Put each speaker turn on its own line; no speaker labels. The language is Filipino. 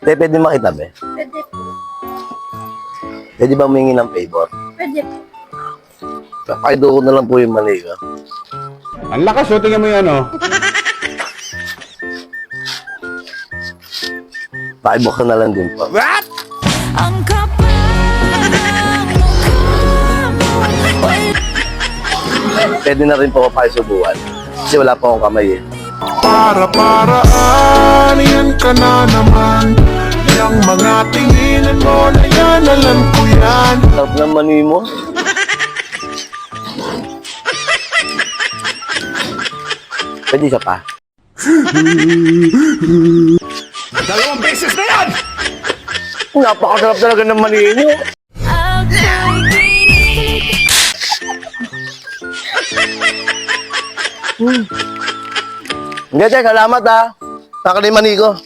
Pwede makitabi.
Pwede po.
Pwede ba humingi ng favor?
Pwede po.
Pakaido ko na lang po yung mani ko.
Ang lakas, oh. Tingnan mo yan, oh.
Pakibuksan na lang din po.
What?
Ang kapal ng mukha mo.
Pwede na rin po ako pakisubuan. Kasi wala po akong kamay eh.
Para-paraan, yan ka na naman. Yang mga tinginan mo na yan, alam ko yan.
Sarap ng mani mo. Pwede siya pa.
2 beses na yan!
Napakasarap talaga ng mani niyo.
Ako'y kinikilig.
Hindi, salamat ha. Nakaliman ko.